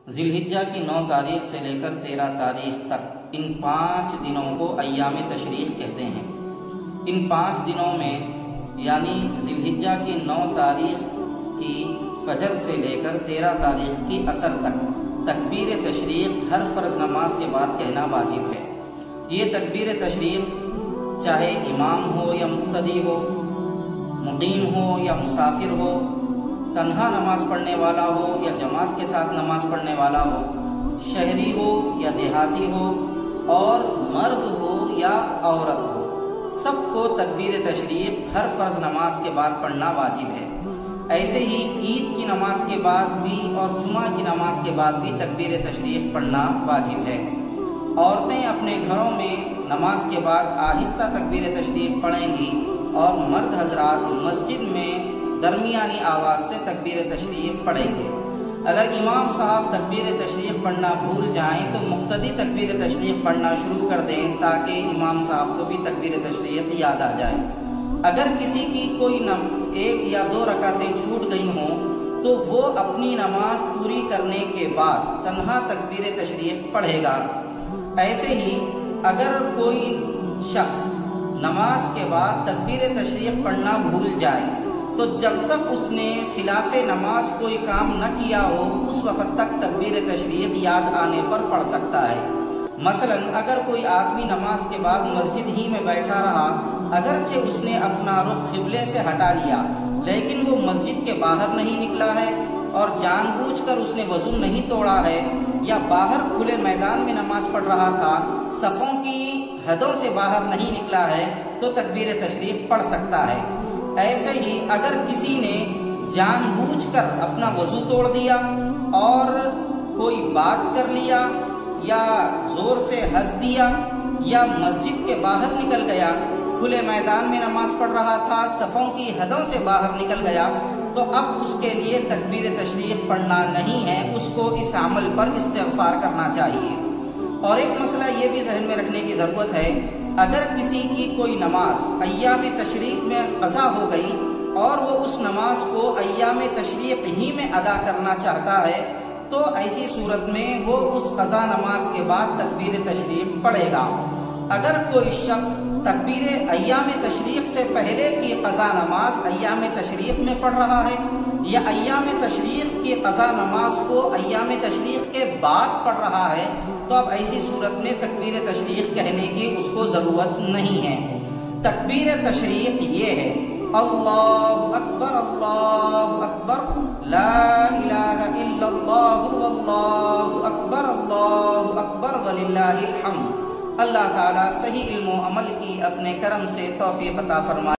ذی الحجہ کی 9 تاریخ سے لے کر 13 تاریخ تک ان 5 دنوں کو ایام تشریق کہتے ہیں۔ ان 5 دنوں میں یعنی ذی الحجہ کی 9 تاریخ کی فجر سے لے کر 13 تاریخ کی عصر تک تکبیر تشریق ہر فرض نماز کے بعد کہنا واجب ہے۔ یہ تکبیر تشریق چاہے امام ہو یا مقتدی ہو، مقیم ہو یا مسافر ہو، تنہا نماز پڑھنے والا ہو یا جماعت کے ساتھ نماز پڑھنے والا ہو، شہری ہو یا دیہاتی ہو، اور مرد ہو یا عورت ہو، سب کو تکبیر تشریق ہر فرض نماز کے بعد پڑھنا واجب ہے۔ ایسے ہی عید کی نماز کے بعد بھی اور جمعہ کی نماز کے بعد بھی تکبیر تشریق پڑھنا واجب ہے۔ عورتیں اپنے گھروں میں نماز کے بعد آہستہ تکبیر تشریق پڑھیں گی اور مرد حضرات مسجد میں درمیانی آواز سے تکبیر تشریق پڑھیں گے۔ اگر امام صاحب تکبیر تشریق پڑھنا بھول جائیں تو مقتدی تکبیر تشریق پڑھنا شروع کر دیں تاکہ امام صاحب کو بھی تکبیر تشریق یاد آ جائے۔ اگر کسی کی کوئی 1 یا 2 رکعتیں چھوٹ گئی ہوں تو وہ اپنی نماز پوری کرنے کے بعد تنہا تکبیر تشریق پڑھے گا۔ ایسے ہی اگر کوئی شخص نماز کے بعد تکبیر تشریق پڑھنا بھول جائے تو جب تک اس نے خلاف نماز کوئی کام نہ کیا ہو اس وقت تک تکبیر تشریق یاد آنے پر پڑھ سکتا ہے۔ مثلا اگر کوئی آدمی نماز کے بعد مسجد ہی میں بیٹھا رہا، اگرچہ اس نے اپنا رخ قبلے سے ہٹا لیا لیکن وہ مسجد کے باہر نہیں نکلا ہے اور جان بوجھ کر اس نے وضو نہیں توڑا ہے، یا باہر کھلے میدان میں نماز پڑھ رہا تھا، صفوں کی حدوں سے باہر نہیں نکلا ہے تو تکبیر تشریق پڑھ سکتا ہے۔ ایسے ہی اگر کسی نے جان بوجھ کر اپنا وضو توڑ دیا اور کوئی بات کر لیا یا زور سے ہنس دیا یا مسجد کے باہر نکل گیا، کھلے میدان میں نماز پڑھ رہا تھا، صفوں کی حدوں سے باہر نکل گیا، تو اب اس کے لیے تکبیر تشریق پڑھنا نہیں ہے، اس کو اس عمل پر استغفار کرنا چاہیے۔ اور ایک مسئلہ یہ بھی ذہن میں رکھنے کی ضرورت ہے، اگر کسی کی کوئی نماز ایام تشریق میں قضا ہو گئی اور وہ اس نماز کو ایام تشریق ہی میں ادا کرنا چاہتا ہے تو ایسی صورت میں وہ اس قضا نماز کے بعد تکبیر تشریق پڑھے گا۔ اگر کوئی شخص تکبیر ایام تشریق سے پہلے کی قضا نماز ایام تشریق میں پڑھ رہا ہے یا ایام تشریق کی قضا نماز کو ایام تشریق کے بعد پڑھ رہا ہے تو اب ایسی صورت میں تکبیر تشریق کہنے کی اس کو ضرورت نہیں ہے۔ تکبیر تشریق یہ ہے: اللہ اکبر لا الہ الا اللہ واللہ اکبر وللہ الحمد۔ اللہ تعالیٰ صحیح علم و عمل کی اپنے کرم سے توفیق عطا فرمائے۔